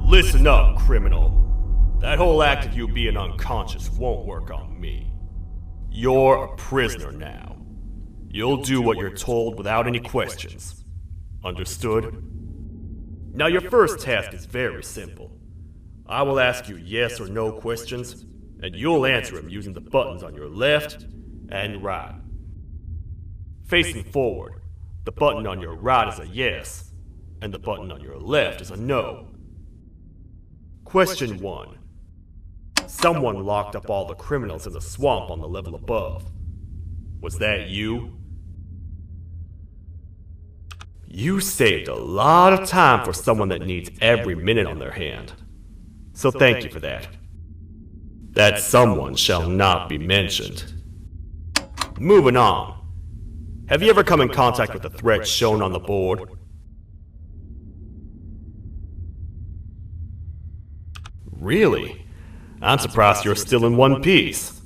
Listen up, criminal. That whole act of you being unconscious won't work on me. You're a prisoner now. You'll do what you're told without any questions. Understood? Now your first task is very simple. I will ask you yes or no questions, and you'll answer them using the buttons on your left and right. Facing forward, the button on your right is a yes, and the button on your left is a no. Question 1. Someone locked up all the criminals in the swamp on the level above. Was that you? You saved a lot of time for someone that needs every minute on their hand. So thank you for that. That someone shall not be mentioned. Moving on. Have you ever come in contact with the threat shown on the board? Really? I'm surprised you're still in one piece.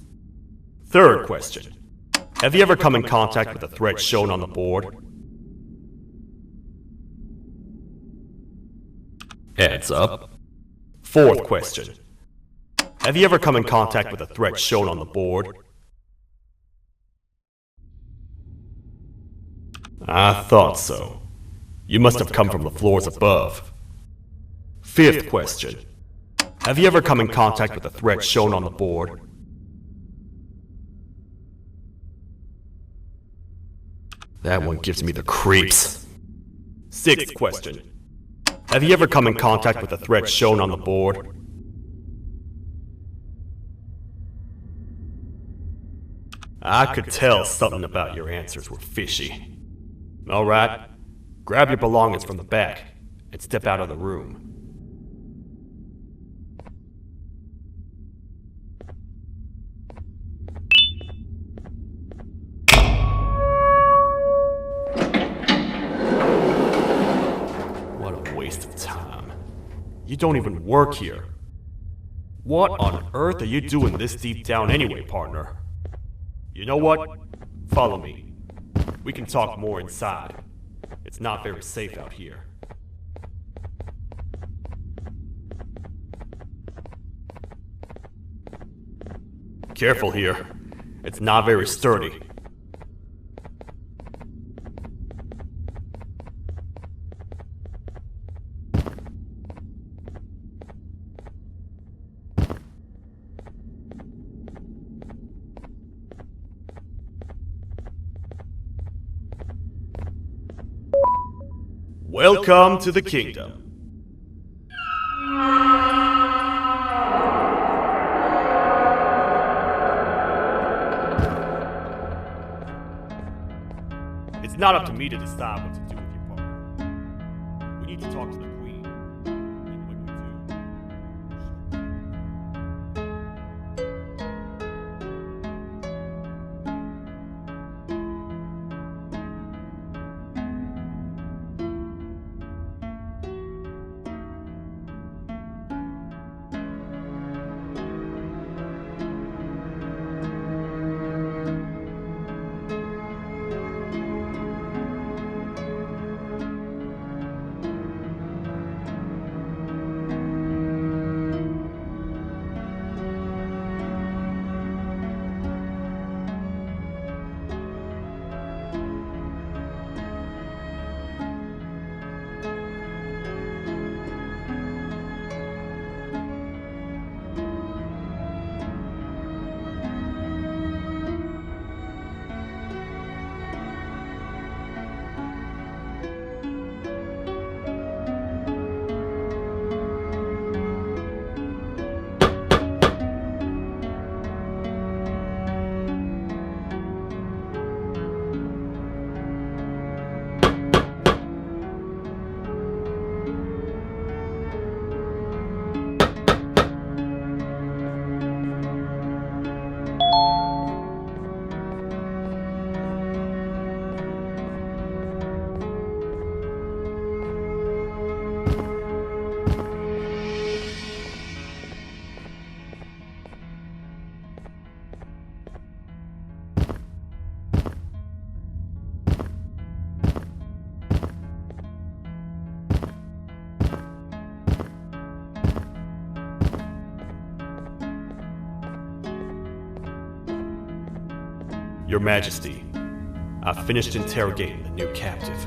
Third question. Have you ever come in contact with the threat shown on the board? Heads up. Fourth question. Have you ever come in contact with the threat shown on the board? I thought so. You must have come from the floors above. Fifth question. Have you ever come in contact with the threat shown on the board? That one gives me the creeps. Sixth question. Have you ever come in contact with the threat shown on the board? I could tell something about your answers were fishy. Alright, grab your belongings from the back and step out of the room. You don't even work here. What on earth are you doing this deep down anyway, partner? You know what? Follow me. We can talk more inside. It's not very safe out here. Careful here. It's not very sturdy. Welcome to the kingdom. It's not up to me to decide what to do with your partner. We need to talk to the queen. And when we Your Majesty, I've finished interrogating the new captive.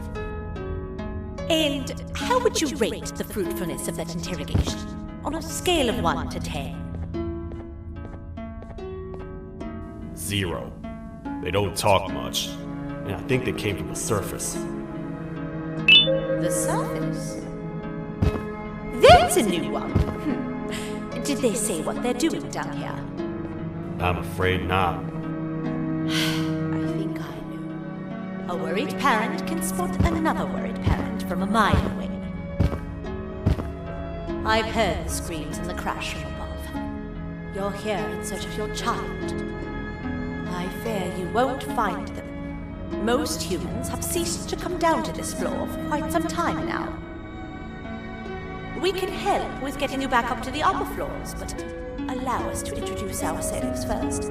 And how would you rate the fruitfulness of that interrogation? On a scale of 1 to 10? 0. They don't talk much, and I think they came from the surface. The surface? That's a new one. Did they say what they're doing down here? I'm afraid not. I think I know. A worried parent can spot another worried parent from a mile away. I've heard the screams and the crash from above. You're here in search of your child. I fear you won't find them. Most humans have ceased to come down to this floor for quite some time now. We can help with getting you back up to the upper floors, but allow us to introduce ourselves first.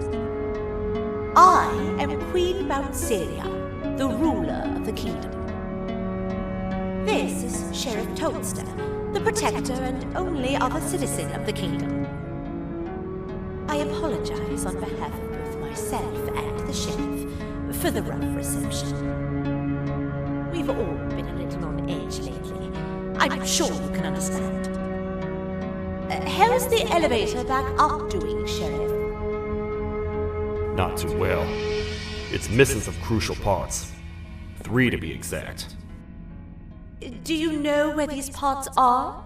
I am Queen Celia, the ruler of the kingdom. This is Sheriff Toadster, the protector and only other citizen of the kingdom. I apologize on behalf of both myself and the sheriff for the rough reception. We've all been a little on edge lately. I'm sure you can understand. How's the elevator back up doing, Sheriff? Not too well. It's missing some crucial parts. 3 to be exact. Do you know where these parts are?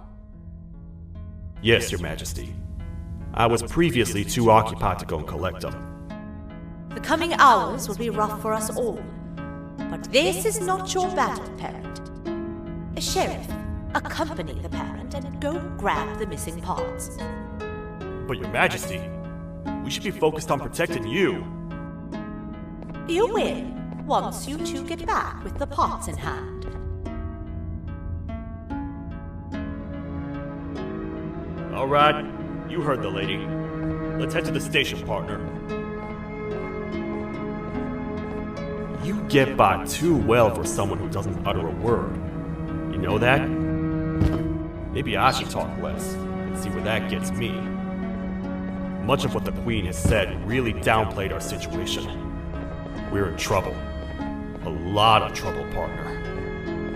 Yes, Your Majesty. I was previously too occupied to go and collect them. The coming hours will be rough for us all. But this is not your battle, parent. Sheriff, accompany the parent and go grab the missing parts. But Your Majesty, we should be focused on protecting you. You will, once you two get back with the parts in hand. All right, you heard the lady. Let's head to the station, partner. You get by too well for someone who doesn't utter a word. You know that? Maybe I should talk less and see where that gets me. Much of what the Queen has said really downplayed our situation. We're in trouble. A lot of trouble, partner.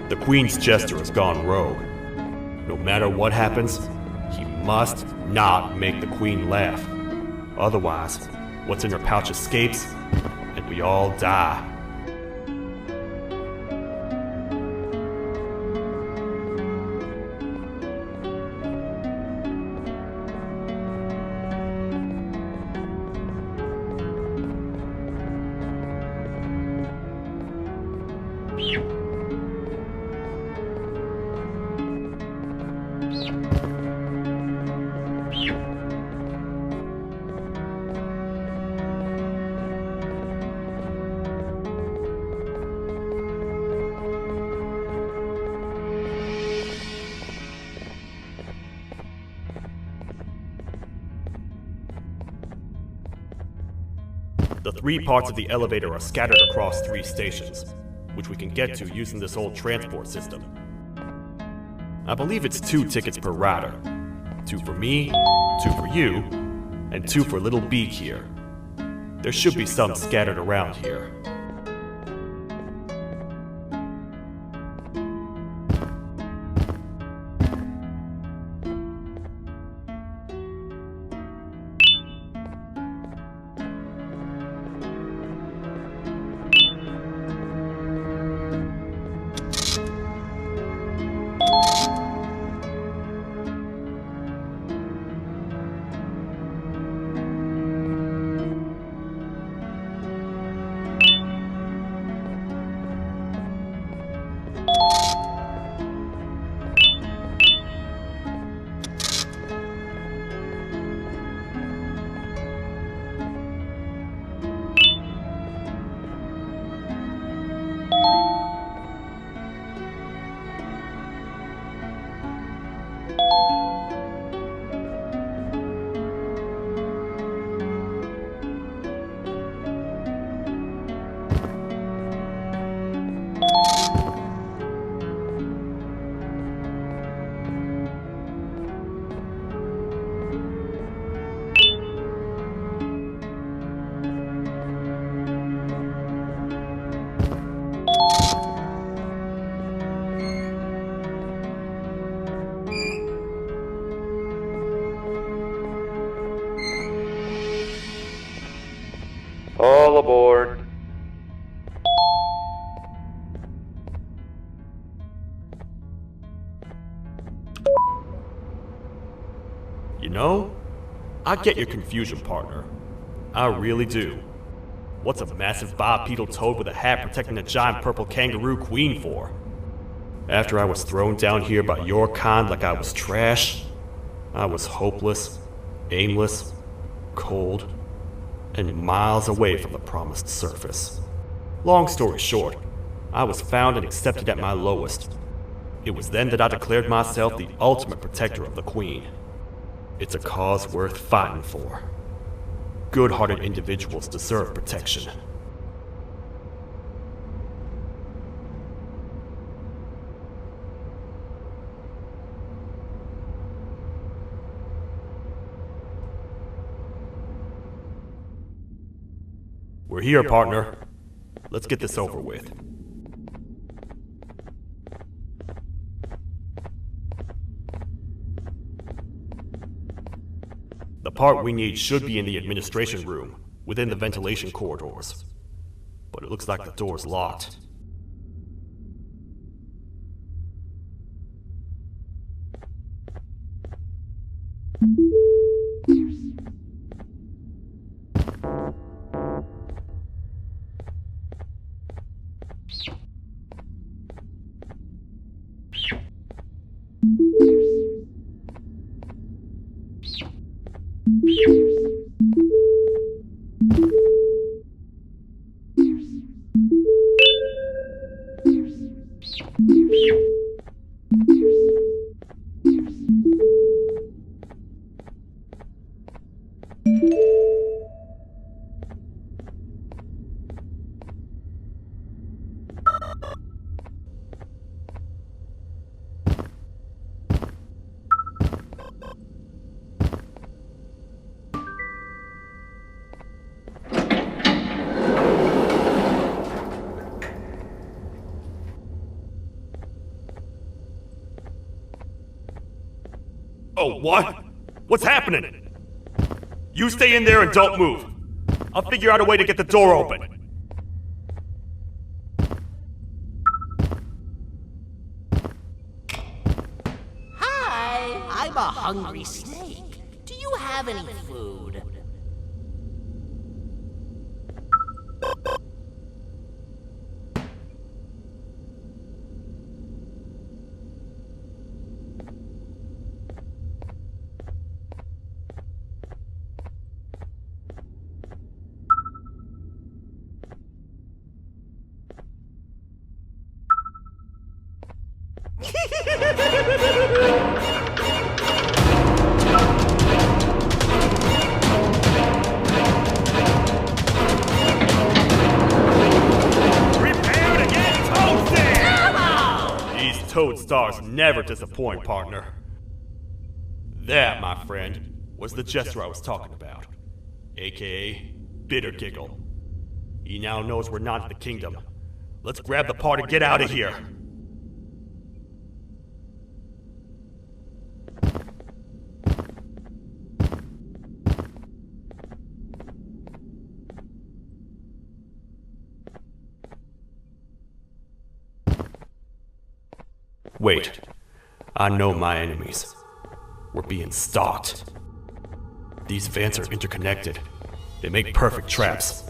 The Queen's jester has gone rogue. No matter what happens, he must not make the Queen laugh. Otherwise, what's in her pouch escapes, and we all die. The 3 parts of the elevator are scattered across 3 stations, which we can get to using this old transport system. I believe it's 2 tickets per rider. 2 for me, 2 for you, and 2 for Little Beak here. There should be some scattered around here. You know, I get your confusion, partner. I really do. What's a massive bipedal toad with a hat protecting a giant purple kangaroo queen for? After I was thrown down here by your kind like I was trash, I was hopeless, aimless, cold, and miles away from the promised surface. Long story short, I was found and accepted at my lowest. It was then that I declared myself the ultimate protector of the Queen. It's a cause worth fighting for. Good-hearted individuals deserve protection. We're here, partner. Let's get this over with. The part we need should be in the administration room, within the ventilation corridors. But it looks like the door's locked. Oh, what? What's happening? You stay in there and don't move. I'll figure out a way to get the door open. Hi, I'm a hungry snake. Do you have any food? Prepare to get toasted! These toad stars never disappoint, partner. That, my friend, was the jester I was talking about, aka Bitter Giggle. He now knows we're not in the kingdom. Let's grab the part and get out of here. Wait, I know my enemies. We're being stalked. These vents are interconnected. They make perfect traps.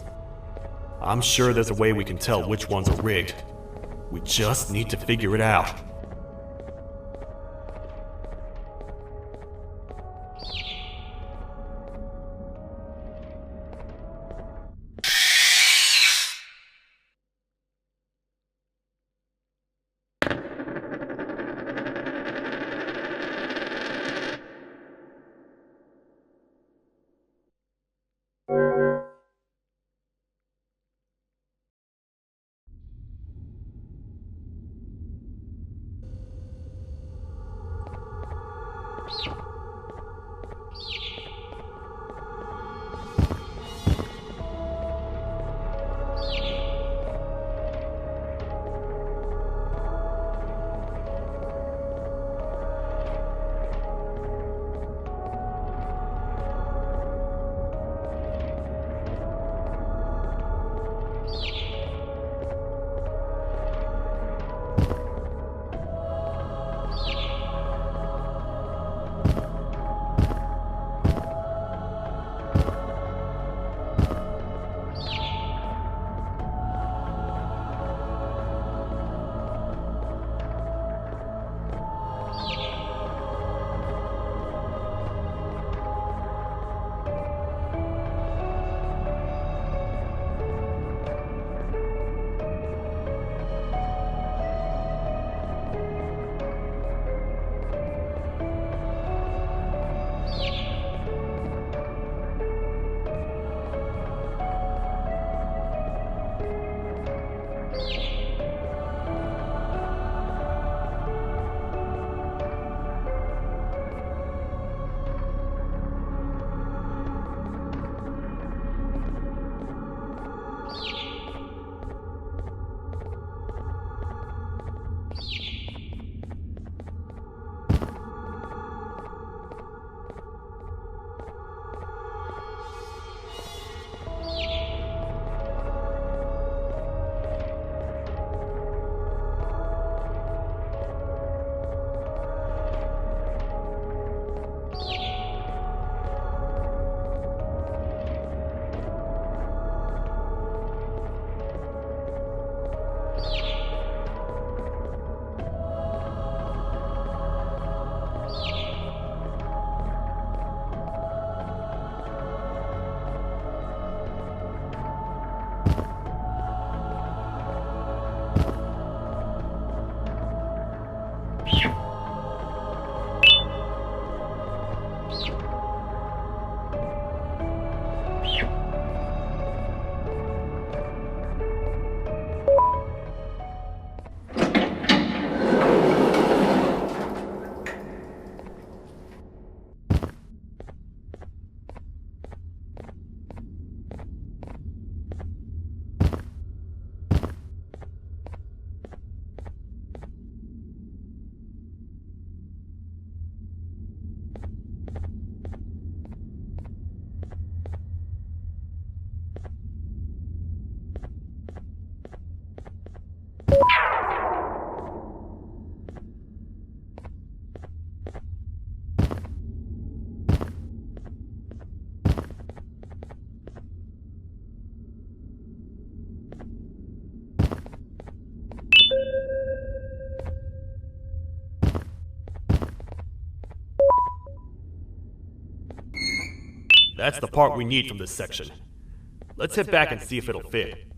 I'm sure there's a way we can tell which ones are rigged. We just need to figure it out. That's the part we need from this section. Let's head back and see if it'll fit.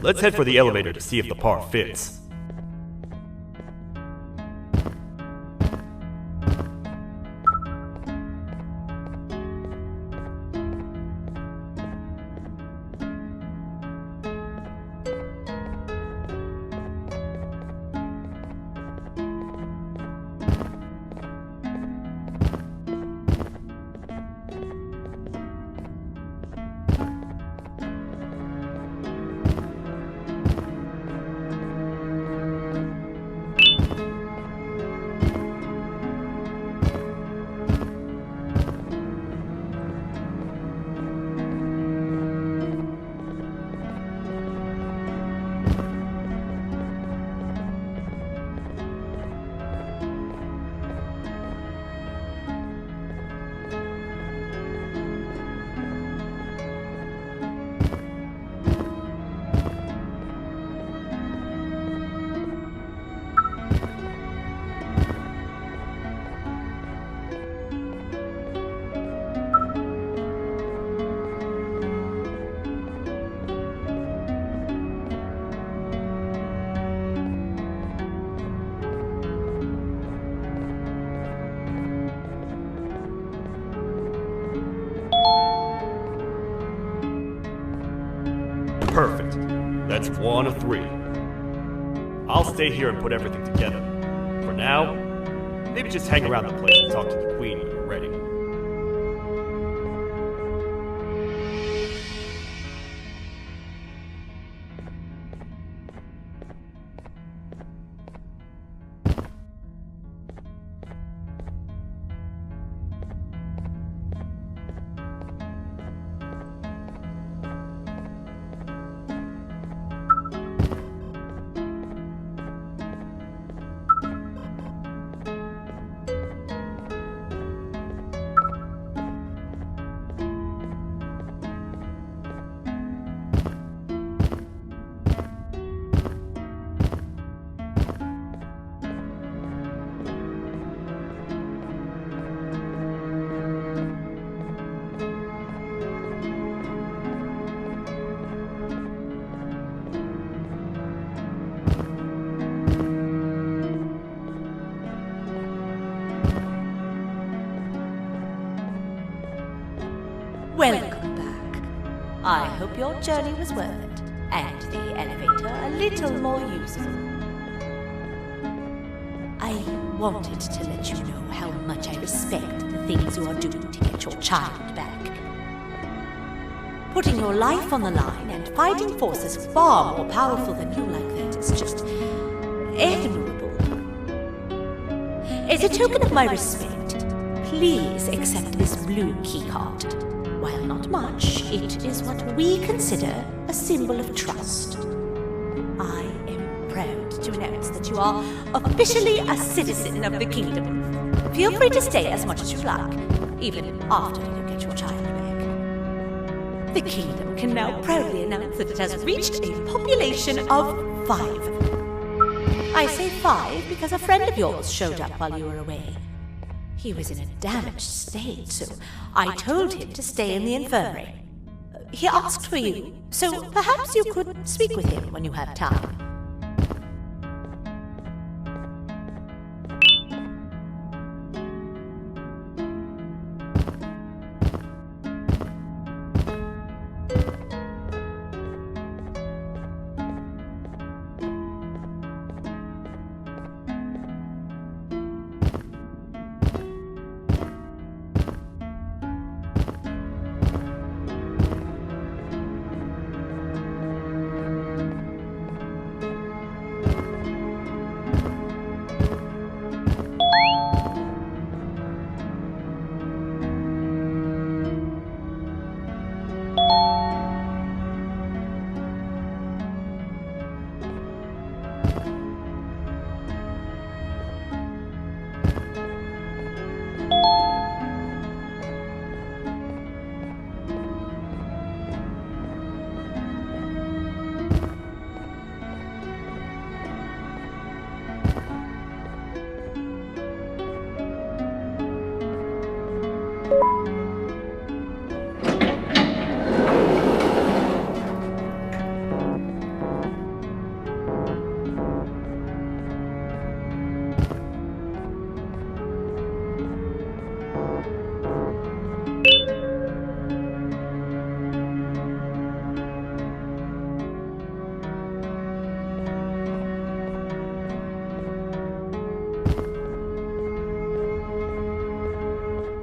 Let's head for the elevator to see if the part fits. Perfect. That's 1 of 3. I'll stay here and put everything together. For now, maybe just hang around the place and talk to the Queen when you're ready. I hope your journey was worth it, and the elevator a little more usable. I wanted to let you know how much I respect the things you are doing to get your child back. Putting your life on the line and fighting forces far more powerful than you like that is just admirable. As a token of my respect, please accept this blue keycard. While not much, it is what we consider a symbol of trust. I am proud to announce that you are officially a citizen of the kingdom. Feel free to stay as much as you like, even after you get your child back. The kingdom can now proudly announce that it has reached a population of 5. I say 5 because a friend of yours showed up while you were away. He was in a damaged state, so I told him to stay in the infirmary. He asked for you, so perhaps you could speak with him when you have time.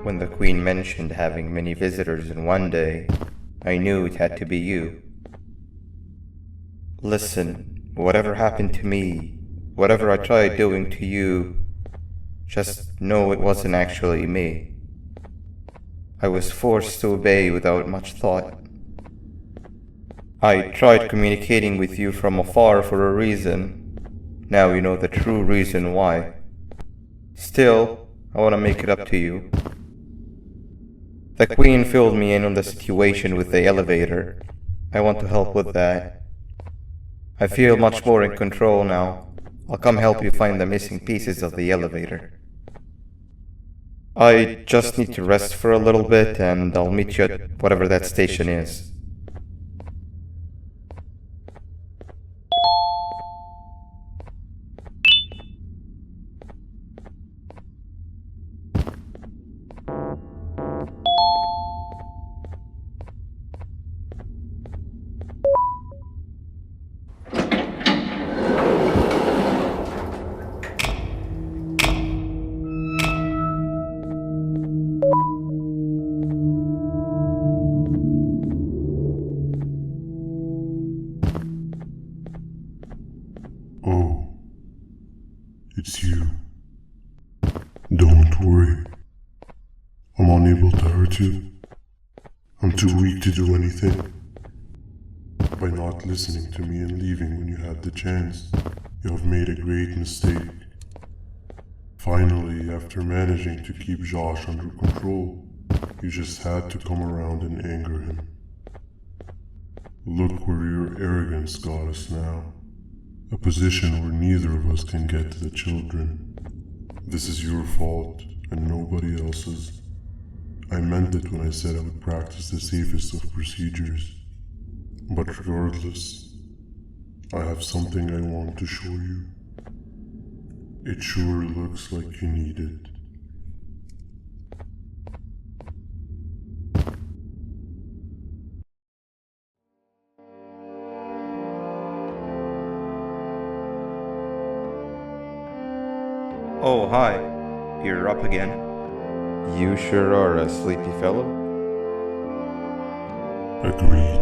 When the Queen mentioned having many visitors in one day, I knew it had to be you. Listen, whatever happened to me, whatever I tried doing to you, just know it wasn't actually me. I was forced to obey without much thought. I tried communicating with you from afar for a reason. Now you know the true reason why. Still, I want to make it up to you. The Queen filled me in on the situation with the elevator. I want to help with that. I feel much more in control now. I'll come help you find the missing pieces of the elevator. I just need to rest for a little bit and I'll meet you at whatever that station is. Oh, it's you. Don't worry. I'm unable to hurt you. I'm too weak to do anything. By not listening to me and leaving when you had the chance, you have made a great mistake. Finally, after managing to keep Josh under control, you just had to come around and anger him. Look where your arrogance got us now. A position where neither of us can get to the children. This is your fault, and nobody else's. I meant it when I said I would practice the safest of procedures. But regardless, I have something I want to show you. It sure looks like you need it. Oh, hi. You're up again. You sure are a sleepy fellow. Agreed.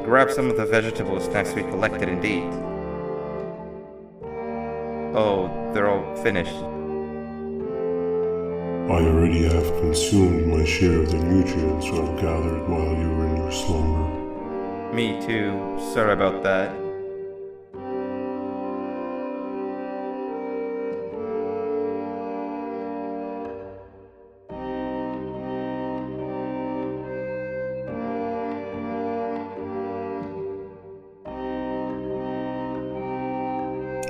Grab some of the vegetable snacks we collected indeed. Oh, they're all finished. I already have consumed my share of the nutrients I've gathered while you were in your slumber. Me too. Sorry about that.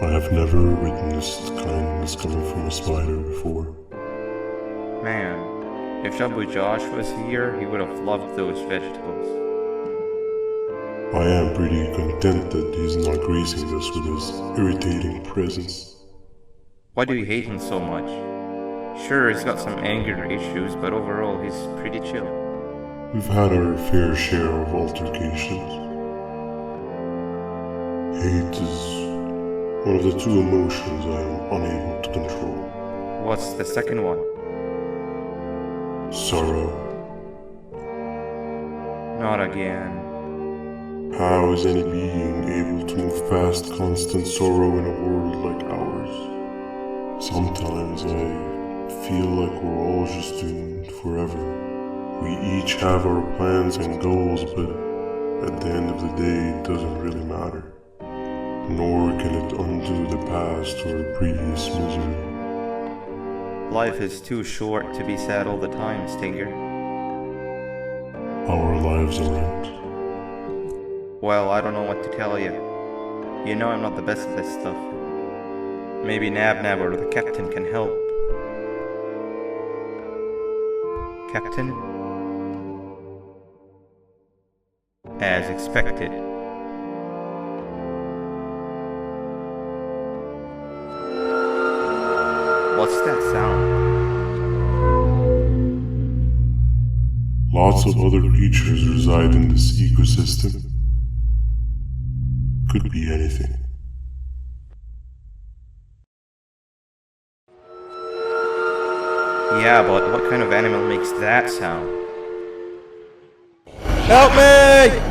I have never witnessed kindness coming from a spider before. Man, if Shabu Josh was here, he would have loved those vegetables. I am pretty content that he's not gracing us with his irritating presence. Why do you hate him so much? Sure, he's got some anger issues, but overall he's pretty chill. We've had our fair share of altercations. Hate is one of the two emotions I am unable to control. What's the second one? Sorrow. Not again. How is any being able to move past constant sorrow in a world like ours? Sometimes I feel like we're all just doomed forever. We each have our plans and goals, but at the end of the day, it doesn't really matter. Nor can it undo the past or previous misery. Life is too short to be sad all the time, Stinger. Our lives aren't. Well, I don't know what to tell you. You know I'm not the best at this stuff. Maybe Nab or the captain can help. Captain? As expected. What's that sound? Lots of other creatures reside in this ecosystem. Could be anything. Yeah, but what kind of animal makes that sound? Help me!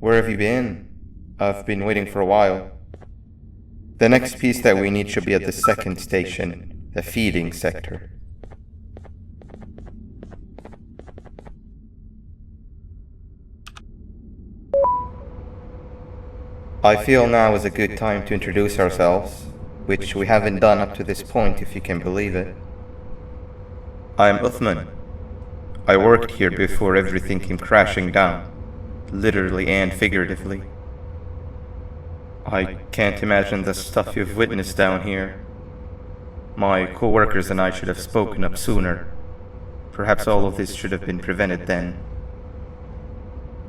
Where have you been? I've been waiting for a while. The next piece that we need should be at the second station, the feeding sector. I feel now is a good time to introduce ourselves, which we haven't done up to this point if you can believe it. I'm Uthman. I worked here before everything came crashing down, literally and figuratively. I can't imagine the stuff you've witnessed down here. My co-workers and I should have spoken up sooner. Perhaps all of this should have been prevented then.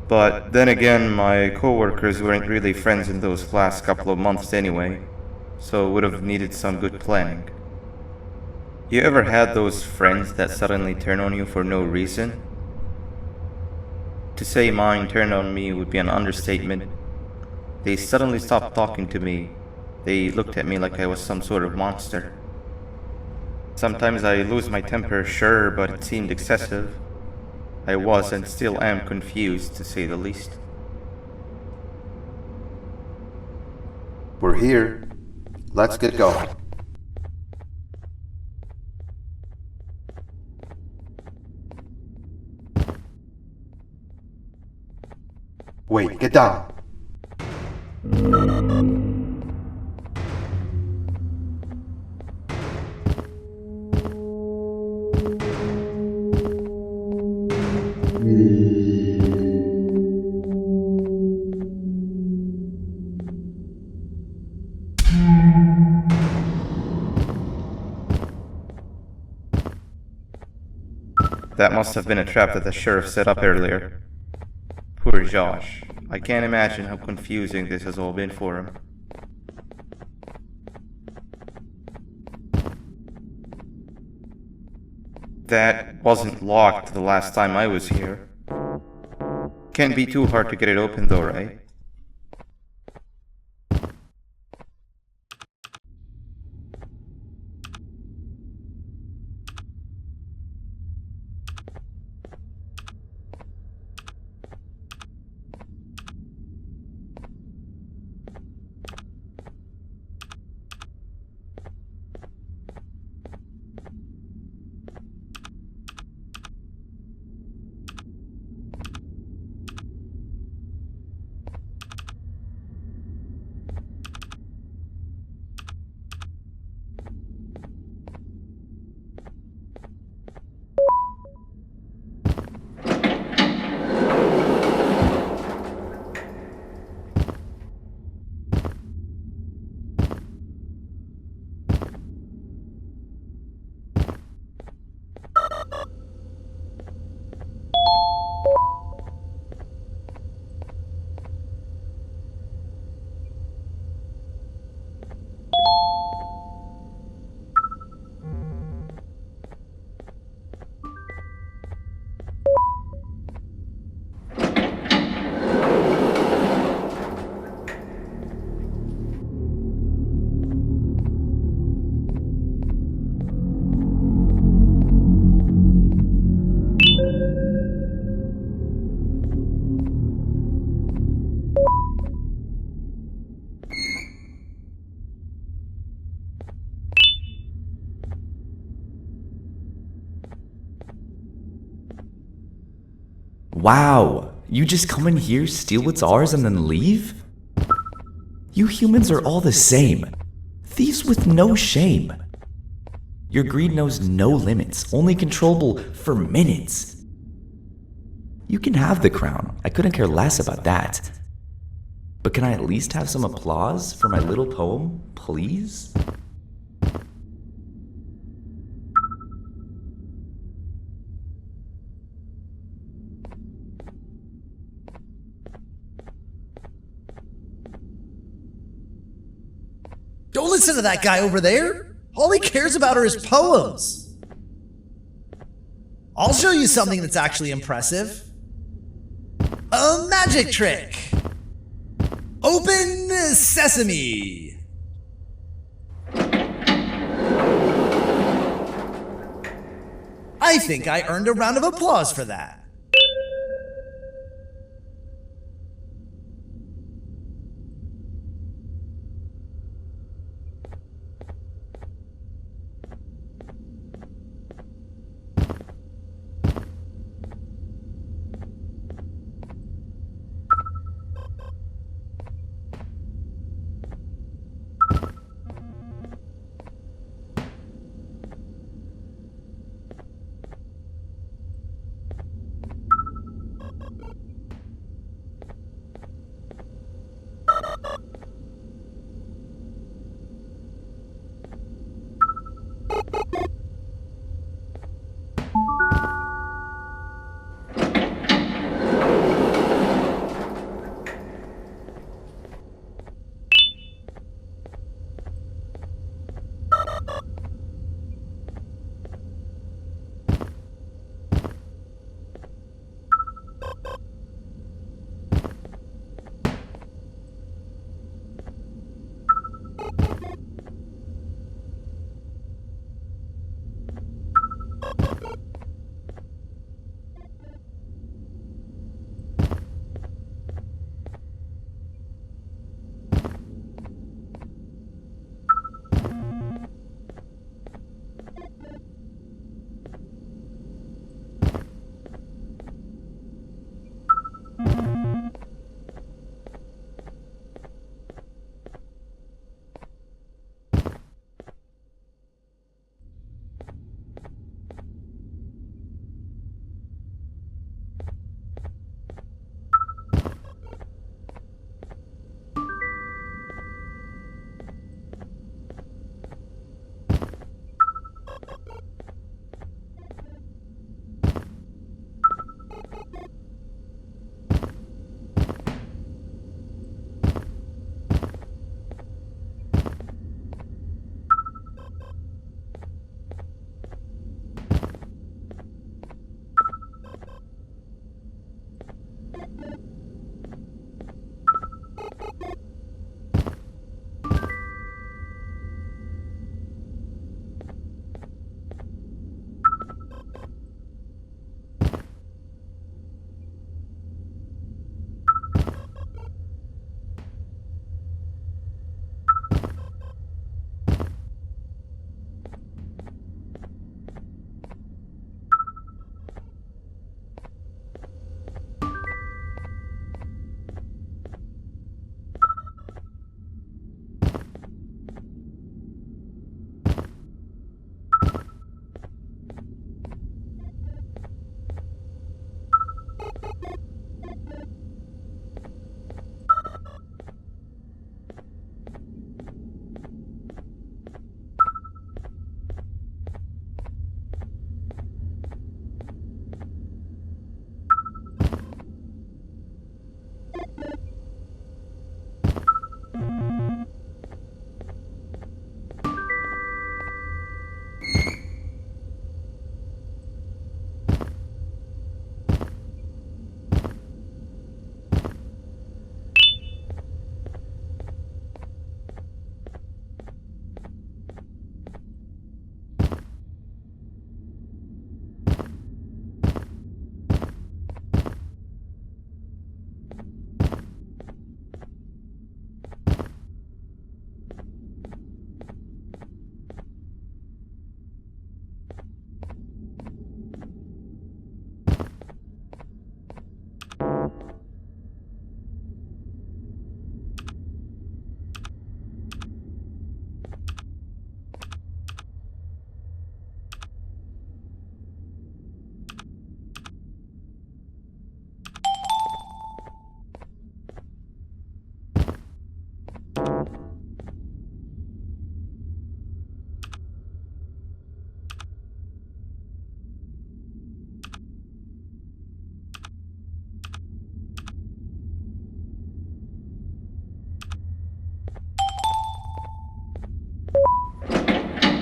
But then again, my co-workers weren't really friends in those last couple of months anyway, so would have needed some good planning. You ever had those friends that suddenly turn on you for no reason? To say mine turned on me would be an understatement. They suddenly stopped talking to me. They looked at me like I was some sort of monster. Sometimes I lose my temper, sure, but it seemed excessive. I was and still am confused, to say the least. We're here. Let's get going. Wait, get down. That must have been a trap that the sheriff set up earlier. Poor Josh. I can't imagine how confusing this has all been for him. That wasn't locked the last time I was here. Can't be too hard to get it open though, right? Wow, you just come in here, steal what's ours, and then leave? You humans are all the same. Thieves with no shame. Your greed knows no limits, only controllable for minutes. You can have the crown, I couldn't care less about that. But can I at least have some applause for my little poem, please? Don't listen to that guy over there. All he cares about are his poems. I'll show you something that's actually impressive. A magic trick. Open sesame. I think I earned a round of applause for that.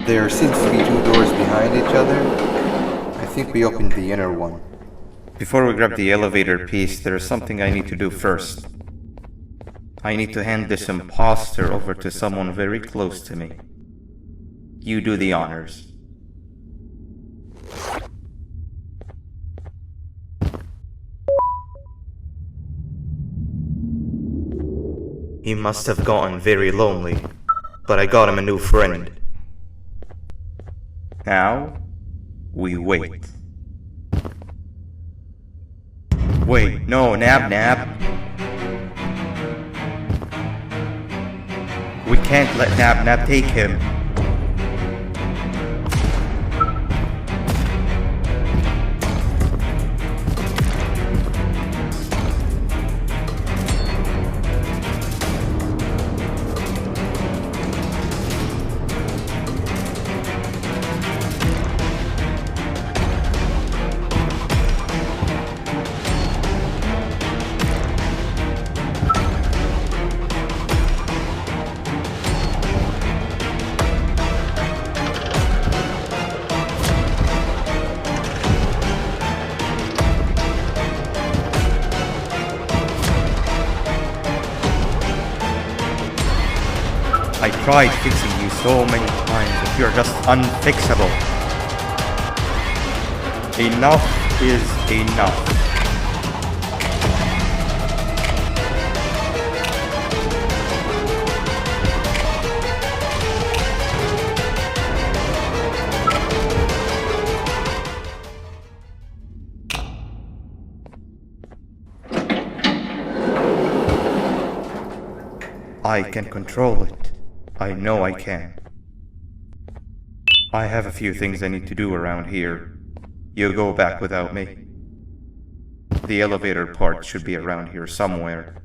There seems to be two doors behind each other. I think we opened the inner one. Before we grab the elevator piece, there is something I need to do first. I need to hand this imposter over to someone very close to me. You do the honors. He must have gotten very lonely, but I got him a new friend. Now, we wait. Wait, no, Nab. We can't let Nab take him. I tried fixing you so many times, but you're just unfixable. Enough is enough. I can control it. I know I can. I have a few things I need to do around here. You go back without me. The elevator part should be around here somewhere.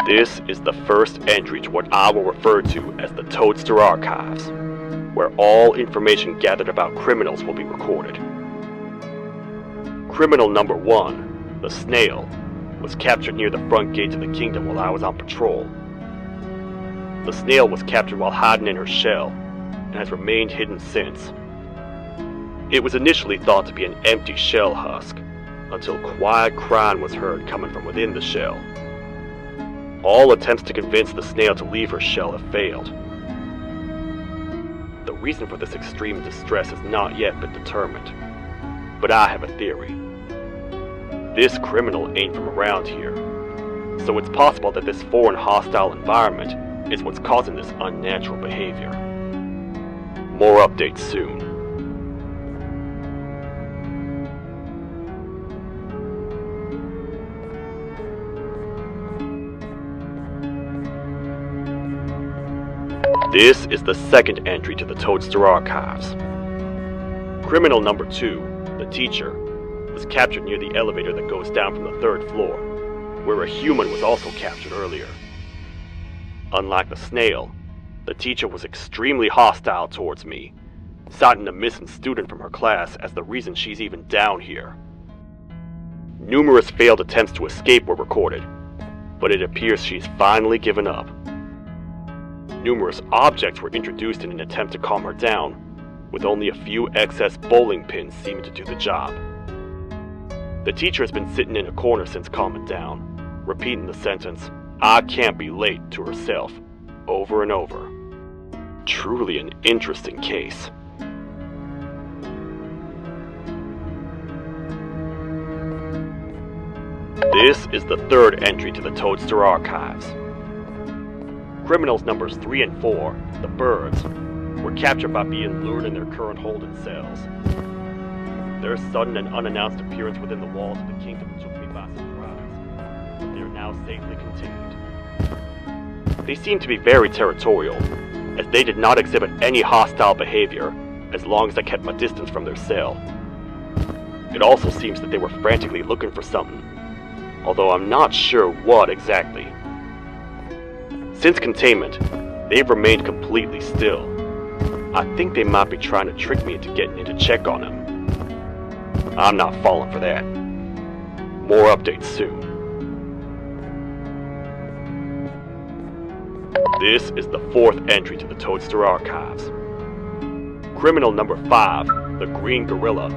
This is the first entry to what I will refer to as the Toadster Archives, where all information gathered about criminals will be recorded. Criminal number 1, the Snail, was captured near the front gate to the kingdom while I was on patrol. The Snail was captured while hiding in her shell, and has remained hidden since. It was initially thought to be an empty shell husk, until quiet crying was heard coming from within the shell. All attempts to convince the Snail to leave her shell have failed. The reason for this extreme distress has not yet been determined, but I have a theory. This criminal ain't from around here, so it's possible that this foreign hostile environment is what's causing this unnatural behavior. More updates soon. This is the second entry to the Toadster Archives. Criminal number 2, the teacher, was captured near the elevator that goes down from the 3rd floor, where a human was also captured earlier. Unlike the Snail, the teacher was extremely hostile towards me, citing a missing student from her class as the reason she's even down here. Numerous failed attempts to escape were recorded, but it appears she's finally given up. Numerous objects were introduced in an attempt to calm her down, with only a few excess bowling pins seeming to do the job. The teacher has been sitting in a corner since calming down, repeating the sentence, "I can't be late," to herself, over and over. Truly an interesting case. This is the 3rd entry to the Toadster Archives. Criminals numbers 3 and 4, the Birds, were captured by being lured in their current holding cells. Their sudden and unannounced appearance within the walls of the kingdom took me by surprise, but they are now safely contained. They seem to be very territorial, as they did not exhibit any hostile behavior as long as I kept my distance from their cell. It also seems that they were frantically looking for something, although I'm not sure what exactly. Since containment, they've remained completely still. I think they might be trying to trick me into getting in to check on them. I'm not falling for that. More updates soon. This is the 4th entry to the Toadster Archives. Criminal number 5, the Green Gorilla,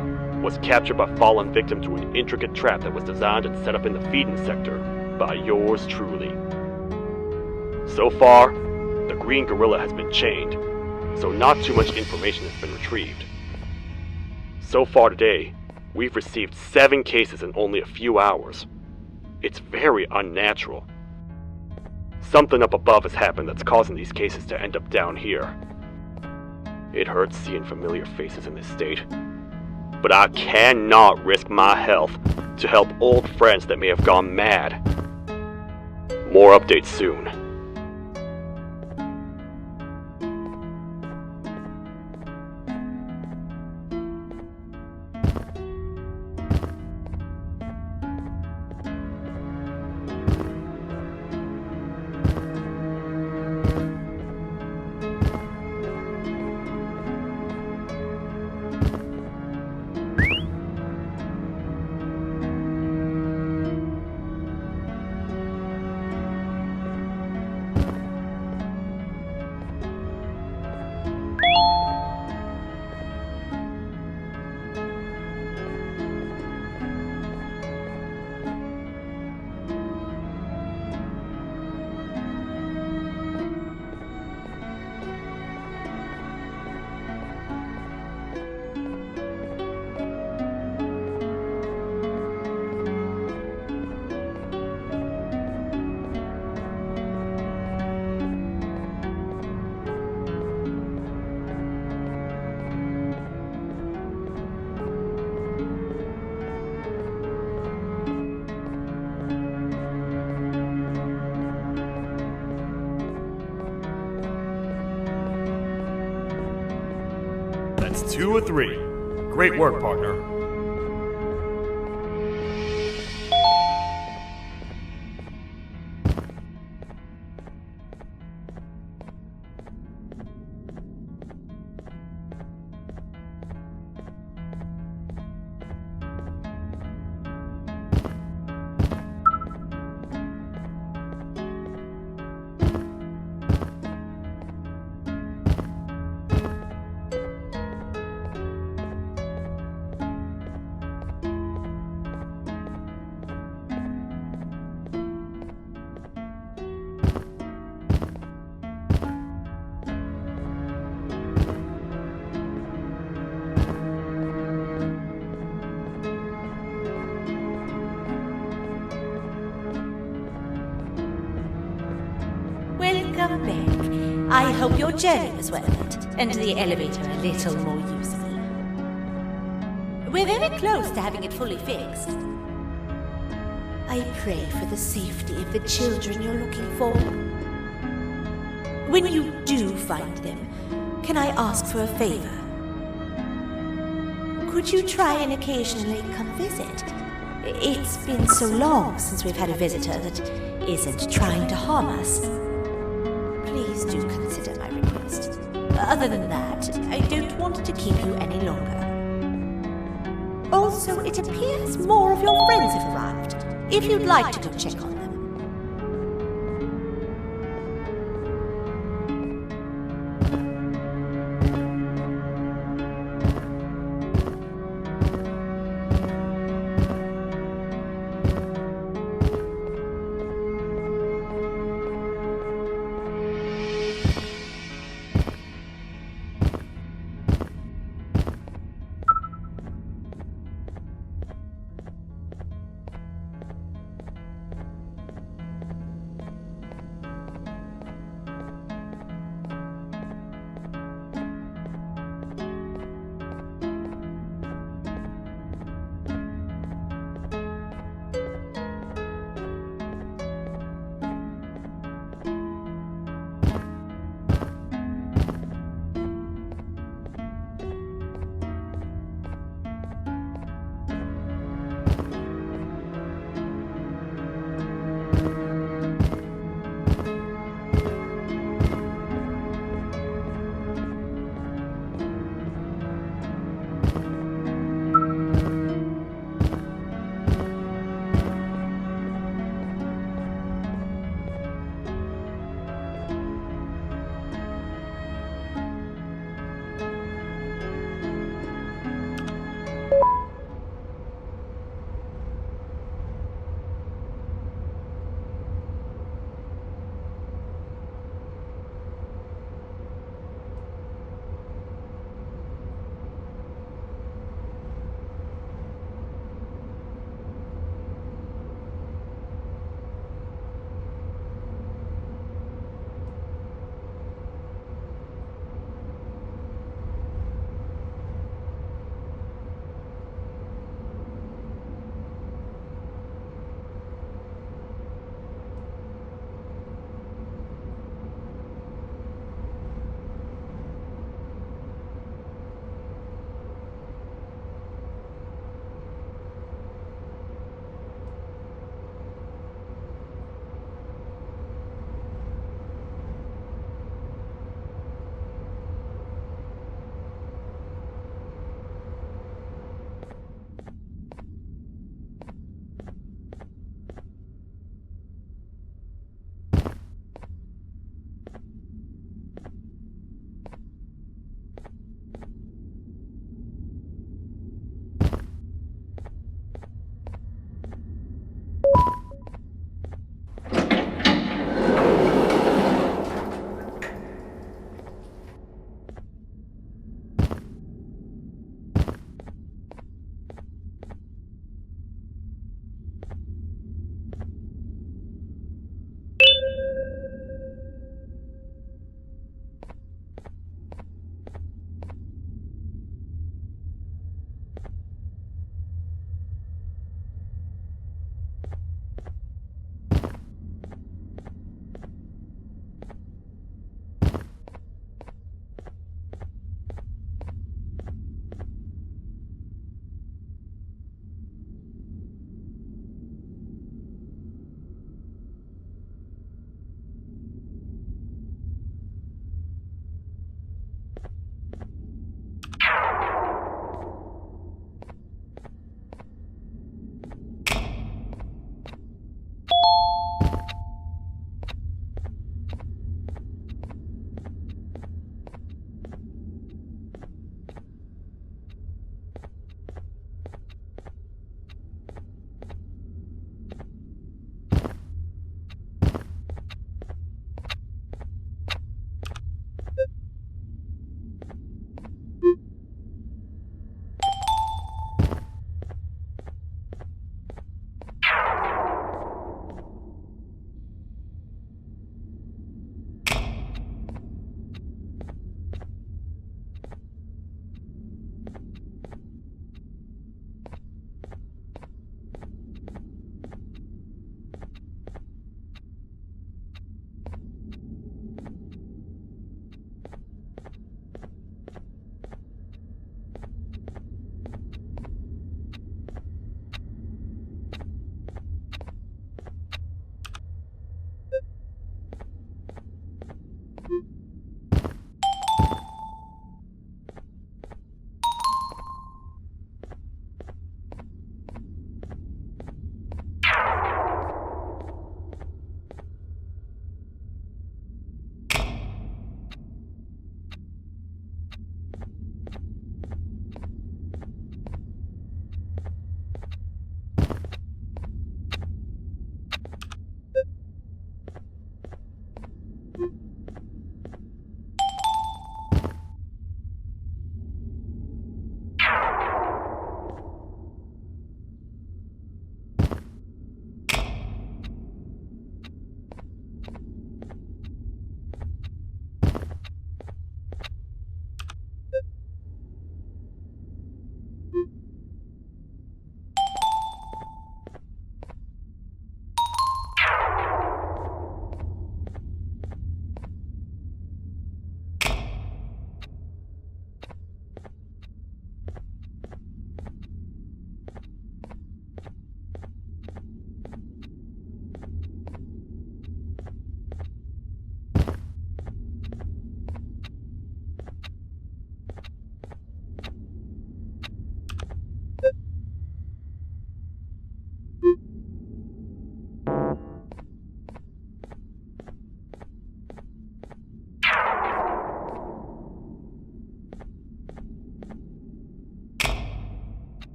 was captured by falling victim to an intricate trap that was designed and set up in the feeding sector by yours truly. So far, the Green Gorilla has been chained, so not too much information has been retrieved. So far today, we've received 7 cases in only a few hours. It's very unnatural. Something up above has happened that's causing these cases to end up down here. It hurts seeing familiar faces in this state, but I cannot risk my health to help old friends that may have gone mad. More updates soon. That's 2 of 3. Great work, partner. I hope your journey was worth it, and the elevator a little more useful. We're very close to having it fully fixed. I pray for the safety of the children you're looking for. When you do find them, can I ask for a favor? Could you try and occasionally come visit? It's been so long since we've had a visitor that isn't trying to harm us. Please do consider my request. Other than that, I don't want to keep you any longer. Also, it appears more of your friends have arrived. If you'd like to go check on them.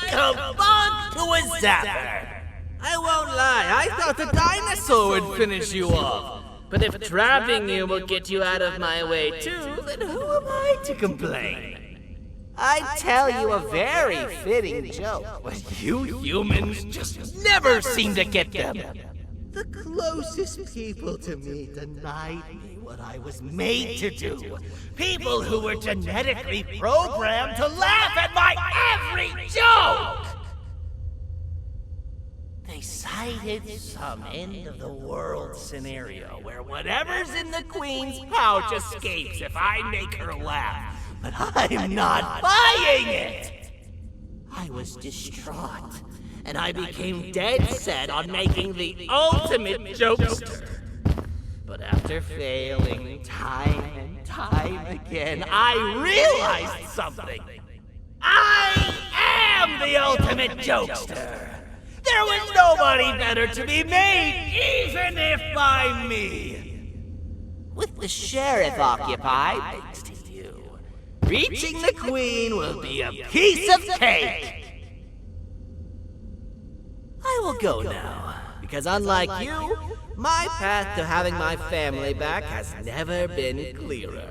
come bug to a zapper. I won't lie, I thought the dinosaur would finish you off. But if trapping you will get you out of my way too, then who am I to complain? I'd tell you a very fitting joke, but you humans just never seem to get them. The closest people to me denied me what I was made to do. People who were genetically programmed to laugh at my every joke! They cited some end-of-the-world scenario where whatever's in the Queen's pouch escapes if I make her laugh. But I'm not buying it! I was distraught, and I became dead set on making the ultimate jokester. But after failing time and time again, I realized something. I am the ultimate jokester! There was nobody better to be made, even if by me! With the sheriff occupied, thanks to you, reaching the Queen will be a piece of cake! I will go now, because unlike you, my path to having my family back has never been clearer.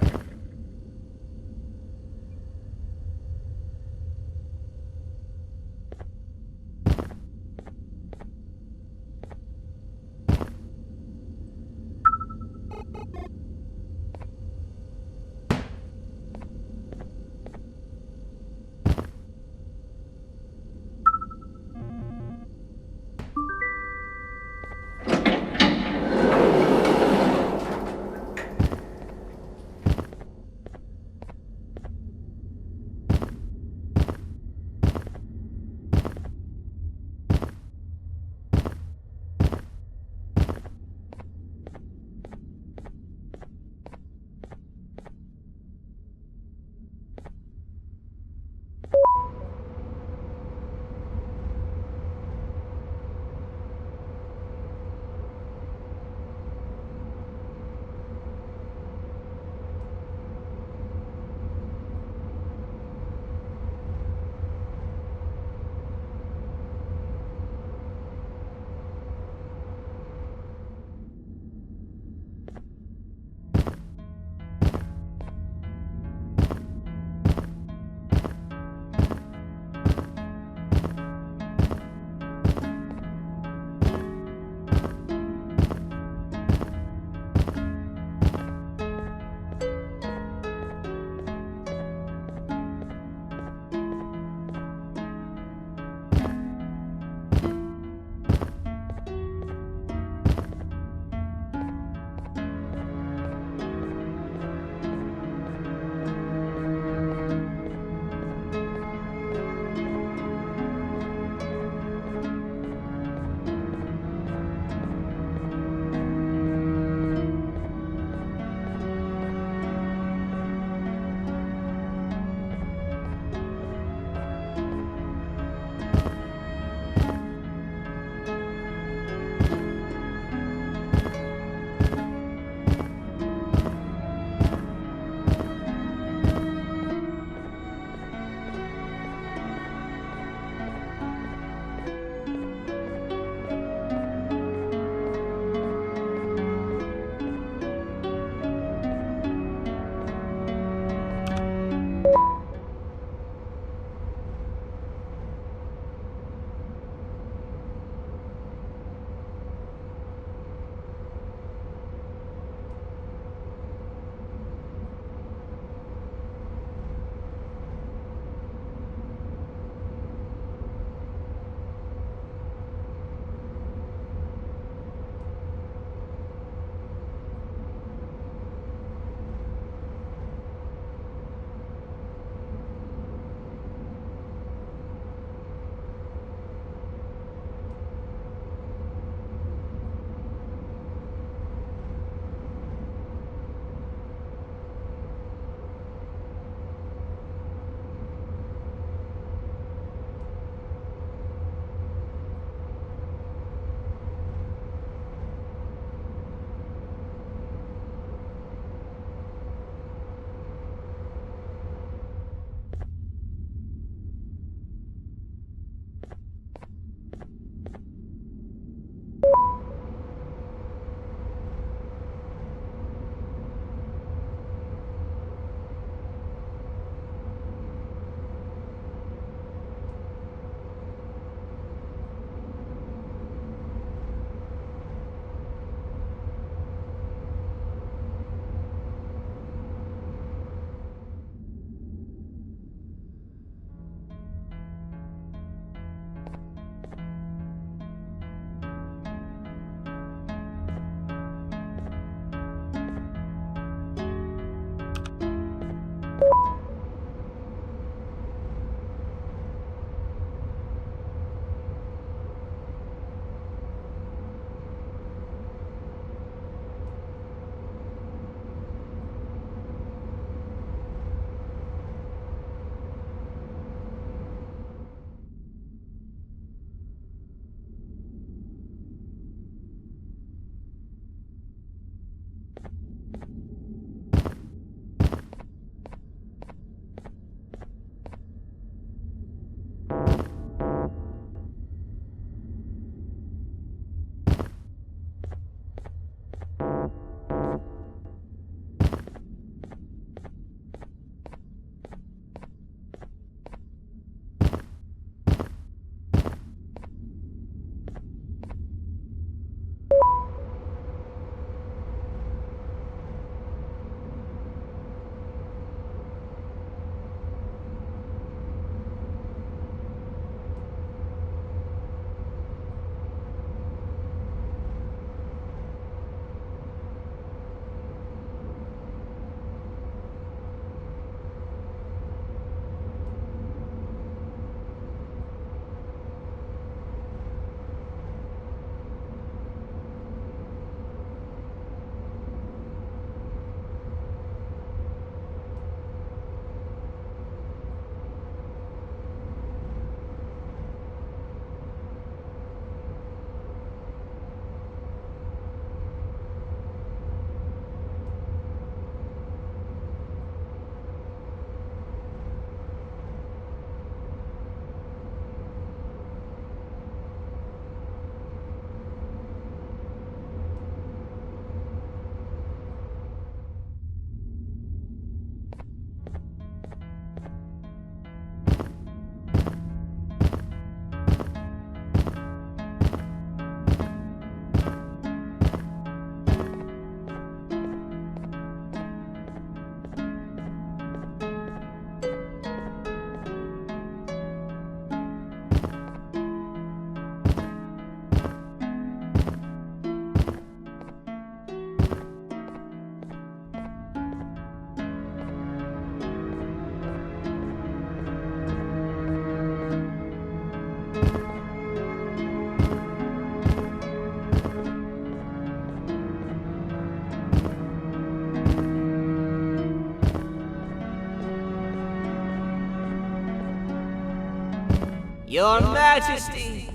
Your Majesty,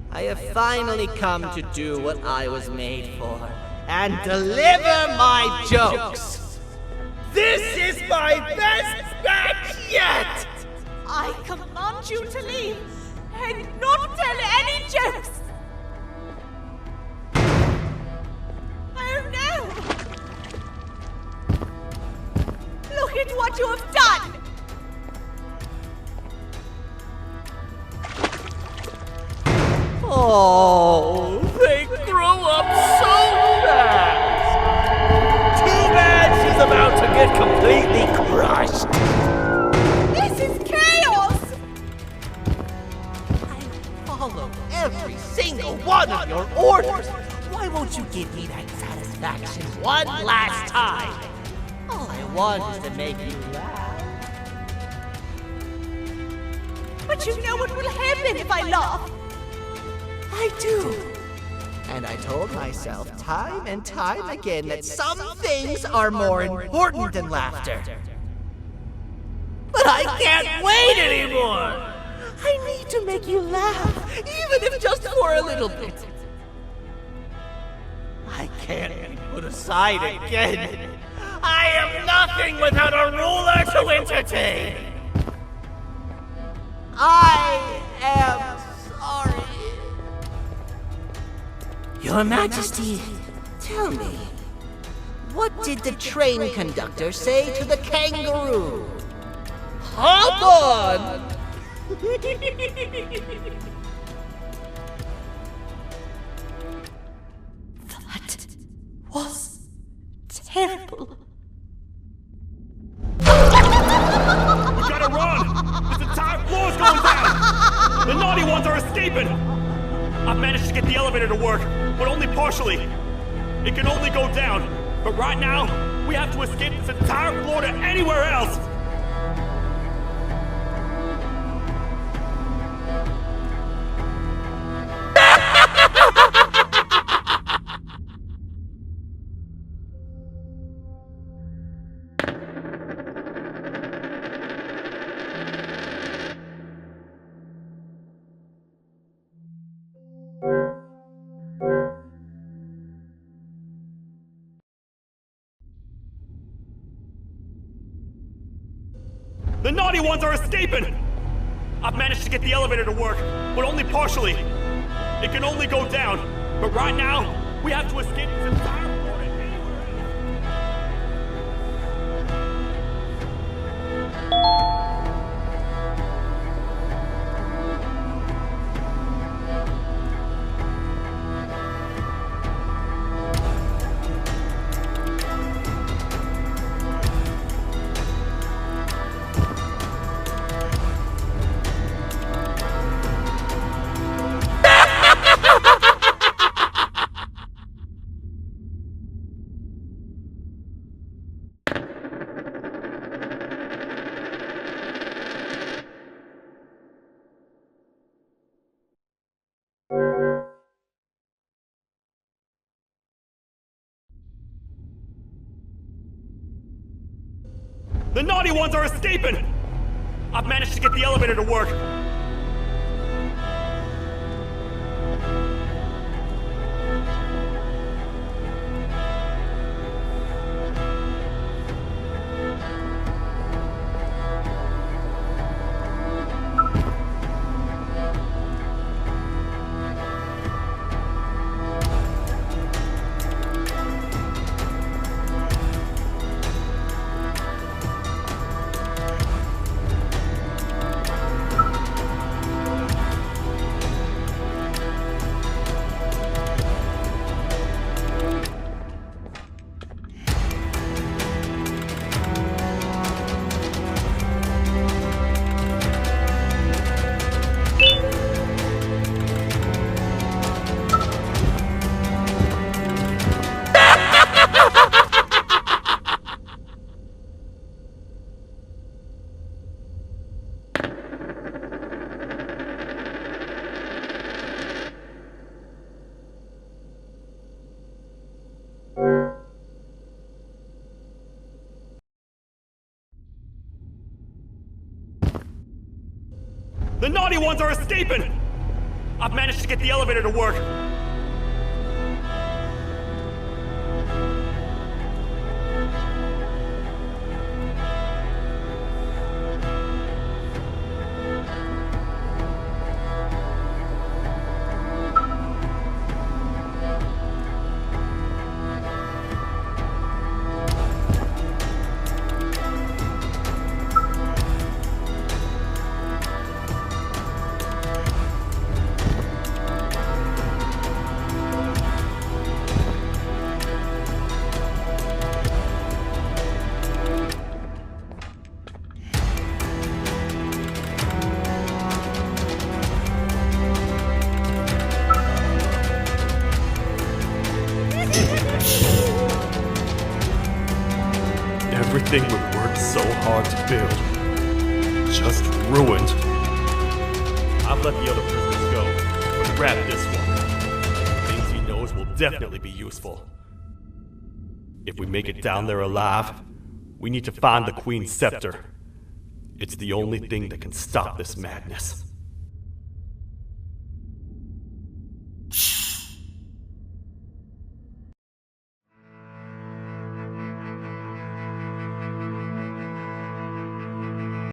I have finally come to do what I was made for, and deliver my jokes. This is my best back yet! I command you to leave and not tell any jokes! Oh no! Look at what you have done! Oh, they grow up so fast! Too bad she's about to get completely crushed! This is chaos! I follow every single one of your orders! Why won't you give me that satisfaction one last time? All I want is to make you laugh. But you know what will happen if I laugh. I do. And I told myself time and time again that some things are more important than laughter. But I can't wait anymore! I need to make you laugh, even if just for a little bit. I can't be put aside again. I am nothing without a ruler to entertain. I am sorry. Your Majesty, tell me, what did the train conductor say to the kangaroo? Hop on! That was terrible. We gotta run! This entire floor's going down! The naughty ones are escaping! I've managed to get the elevator to work, but only partially. It can only go down, but right now, we have to escape this entire floor to anywhere else! The naughty ones are escaping! I've managed to get the elevator to work, but only partially. It can only go down, but right now, we have to escape this entire floor to anywhere else. The naughty ones are escaping! I've managed to get the elevator to work. The naughty ones are escaping! I've managed to get the elevator to work. Everything we worked so hard to build, just ruined. I've let the other prisoners go, but grab this one. Things he knows will definitely be useful. If we make it down there alive, we need to find the Queen's scepter. It's the only thing that can stop this madness.